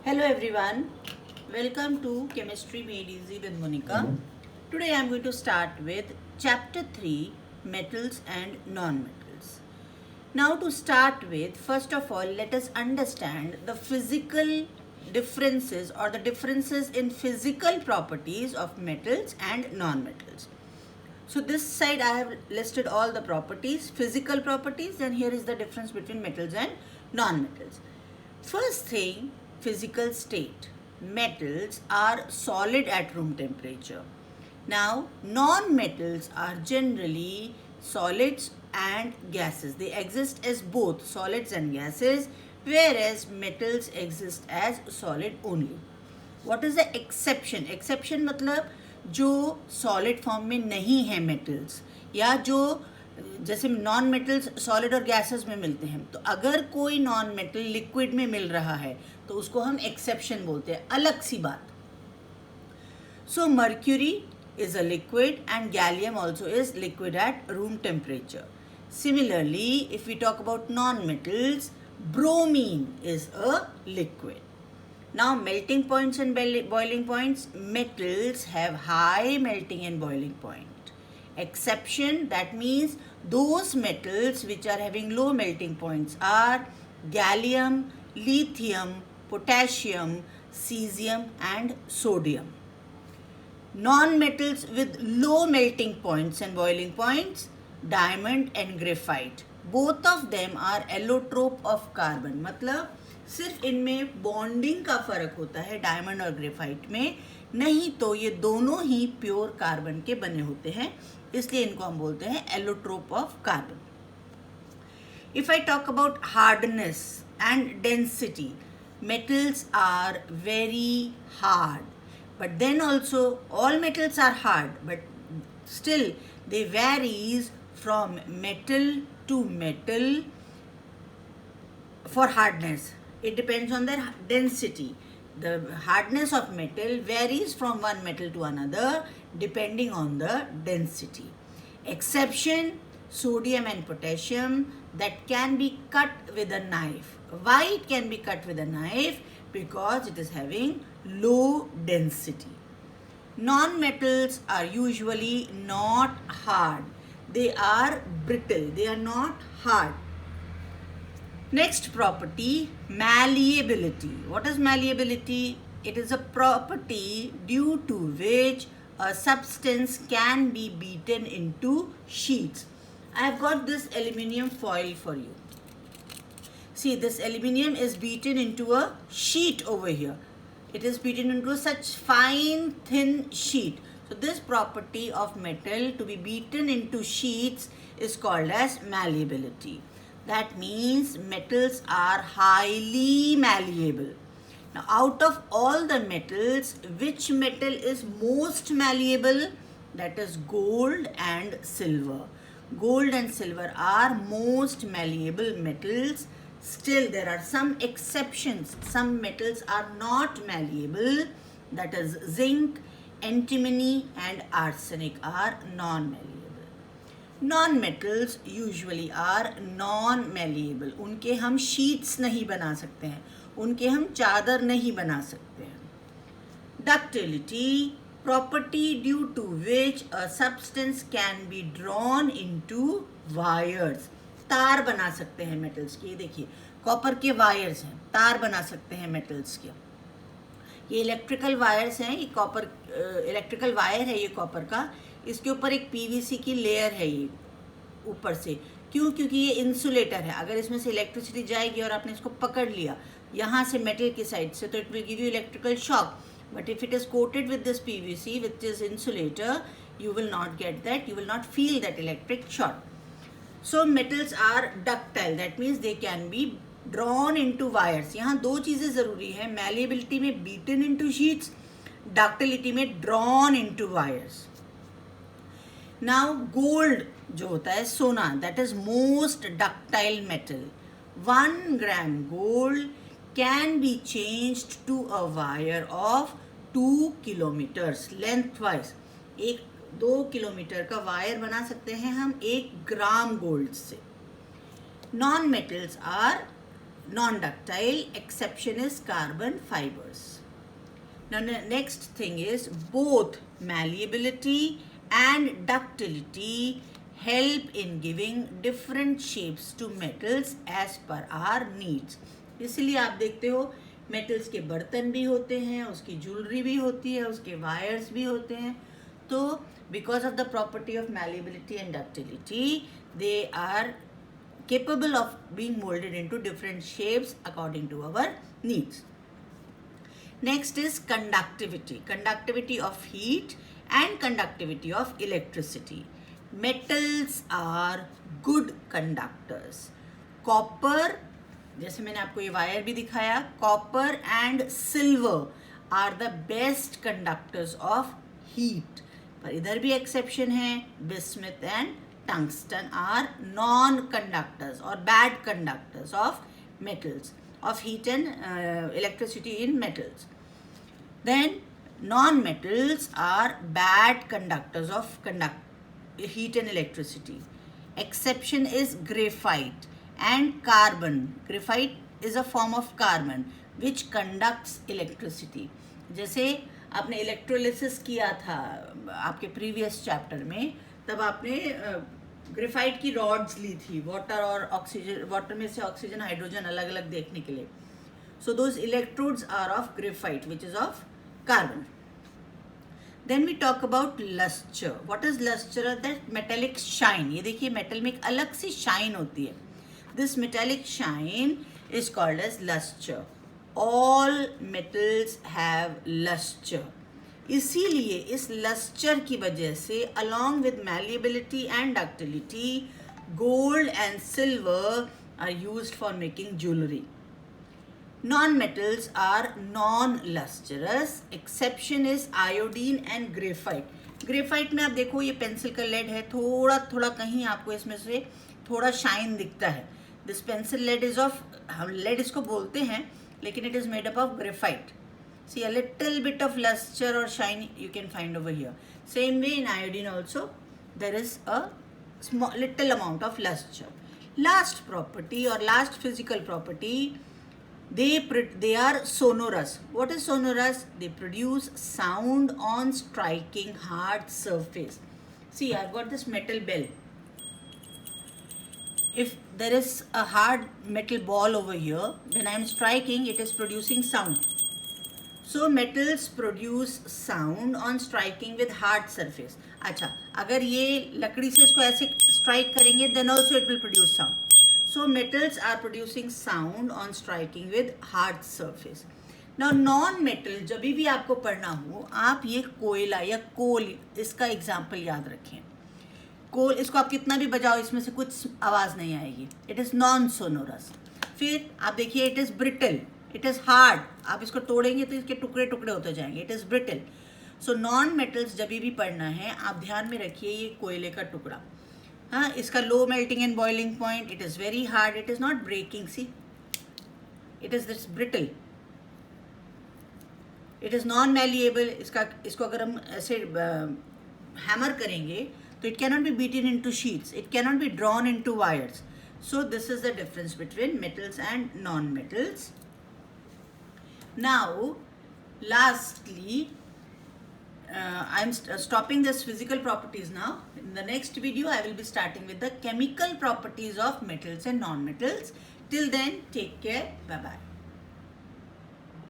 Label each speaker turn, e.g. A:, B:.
A: Hello everyone, welcome to Chemistry Made Easy with Monica. Today I am going to start with Chapter 3 Metals and Non-Metals. Now to start with, first of all, let us understand the physical differences or the differences in physical properties of metals and non-metals. So this side I have listed all the properties, physical properties, and here is the difference between metals and non-metals. First thing, physical state. Metals are solid at room temperature. Now, non-metals are generally solids and gases. They exist as both solids and gases, whereas metals exist as solid only. What is the exception? Exception मतलब जो solid form में नहीं है metals, या जो जैसे non metals solid और gases में मिलते हैं, तो अगर कोई नॉन मेटल लिक्विड में मिल रहा है तो उसको हम एक्सेप्शन बोलते हैं, अलग सी बात. सो mercury is a liquid and gallium also is liquid at room temperature. Similarly, if we talk about non-metals, bromine is a liquid. Now, melting points and boiling points. Metals have high melting and boiling point. Exception, that means those metals which are having low melting points are gallium, lithium, potassium, cesium and sodium. Non-metals with low melting points and boiling points, diamond and graphite. Both of them are allotrope of carbon. मतलब सिर्फ इनमें bonding का फर्क होता है diamond और graphite में, नहीं तो ये दोनों ही प्योर कार्बन के बने होते हैं, इसलिए इनको हम बोलते हैं allotrope of carbon. If I talk about hardness and density, metals are very hard, but then also all metals are hard, but still they varies from metal to metal for hardness. It depends on their density. The hardness of metal varies from one metal to another depending on the density. Exception, sodium and potassium that can be cut with a knife. Why it can be cut with a knife? Because it is having low density. Non-metals are usually not hard. They are brittle. They are not hard. Next property, malleability. What is malleability? It is a property due to which a substance can be beaten into sheets. I have got this aluminium foil for you. See, this aluminium is beaten into a sheet over here. It is beaten into such fine thin sheet. So this property of metal to be beaten into sheets is called as malleability. That means metals are highly malleable. Now, out of all the metals, which metal is most malleable? That is gold and silver. Gold and silver are most malleable metals. Still, there are some exceptions. Some metals are not malleable. That is zinc, antimony and arsenic are non-malleable. Non-metals usually are non-malleable. उनके हम sheets नहीं बना सकते हैं, उनके हम चादर नहीं बना सकते हैं. Ductility, property due to which a substance can be drawn into wires. तार बना सकते हैं मेटल्स के. ये देखिए कॉपर के वायर्स हैं, तार बना सकते हैं मेटल्स के. ये इलेक्ट्रिकल वायर्स हैं, ये कॉपर इलेक्ट्रिकल वायर है ये कॉपर का, इसके ऊपर एक पीवीसी की लेयर है ये ऊपर से. क्यों? क्योंकि ये इंसुलेटर है. अगर इसमें से इलेक्ट्रिसिटी जाएगी और आपने इसको पकड़ लिया यहाँ से मेटल की साइड से, तो it will give you electrical shock. But if it is coated with this PVC which is insulator, you will not get that, you will not feel that electric shock. So metals are ductile, that means they can be drawn into wires. यहाँ दो चीज़ें ज़रूरी है, malleability में beaten into sheets, ductility में drawn into wires. Now gold जो होता है सोना, that is most ductile metal. 1 gram gold can be changed to a wire of 2 kilometers lengthwise. एक 2 किलोमीटर का वायर बना सकते हैं हम 1 ग्राम गोल्ड से. Non metals are non-ductile. Exception is carbon fibers. Now the next thing is both malleability and ductility help in giving different shapes to metals as per our needs. इसलिए आप देखते हो metals के बर्तन भी होते हैं, उसकी ज्वेलरी भी होती है, उसके वायर्स भी होते हैं. तो because of the property of malleability and ductility, they are capable of being molded into different shapes according to our needs. Next is conductivity. Conductivity of heat and conductivity of electricity. Metals are good conductors. Copper, जैसे मैंने आपको ये wire भी दिखाया, copper and silver are the best conductors of heat. पर इधर भी exception है, bismuth and tungsten are non-conductors or bad conductors of metals, of heat and electricity in metals. Then non-metals are bad conductors of heat and electricity. Exception is graphite and carbon. Graphite is a form of carbon which conducts electricity. जैसे आपने electrolysis किया था आपके previous chapter में, तब आपने graphite की rods ली थी वाटर और ऑक्सीजन, वाटर में से ऑक्सीजन हाइड्रोजन अलग अलग देखने के लिए. So those electrodes are of graphite, which is of carbon. Then we talk about luster. What is luster? That metallic shine. ये देखिए मेटल में एक अलग सी शाइन होती है. This metallic shine is called as luster. All metals have luster. इसीलिए इस luster की वजह से along with malleability and ductility, gold and silver are used for making jewelry. Non-metals are non-lustrous. Exception is iodine and graphite. Graphite में आप देखो ये pencil का लेड है, थोड़ा थोड़ा कहीं आपको इसमें से थोड़ा शाइन दिखता है. This pencil lead is of, हम lead इसको बोलते हैं, लेकिन it is made up of graphite. See, a little bit of luster or shine you can find over here. Same way in iodine also there is a small little amount of luster. Last property or last physical property, they are sonorous. What is sonorous? They produce sound on striking hard surface. See, I've got this metal bell. If there is a hard metal ball over here, when I am striking, it is producing sound. So metals produce sound on striking with hard surface. अच्छा, अगर ये लकड़ी से इसको ऐसे strike करेंगे, then also it will produce sound. So metals are producing sound on striking with hard surface. Now non-metal जब भी आपको पढ़ना हो, आप ये कोयला या कोल इसका एग्जाम्पल याद रखें. कोल इसको आप कितना भी बजाओ, इसमें से कुछ आवाज़ नहीं आएगी. It is non sonorous. फिर आप देखिए it is brittle, it is hard. आप इसको तोड़ेंगे तो इसके टुकड़े टुकड़े होते जाएंगे. It is brittle. So non metals जब भी पढ़ना है आप ध्यान में रखिए ये कोयले का टुकड़ा, हाँ, इसका low melting and boiling point, it is very hard, it is not breaking. See, it is this brittle, it is non malleable. इसको अगर हम ऐसे हैमर करेंगे तो it cannot be beaten into sheets, it cannot be drawn into wires. So this is the difference between metals and non-metals. Now lastly, I'm stopping this physical properties now. In the next video I will be starting with the chemical properties of metals and non-metals. Till then, take care, bye bye.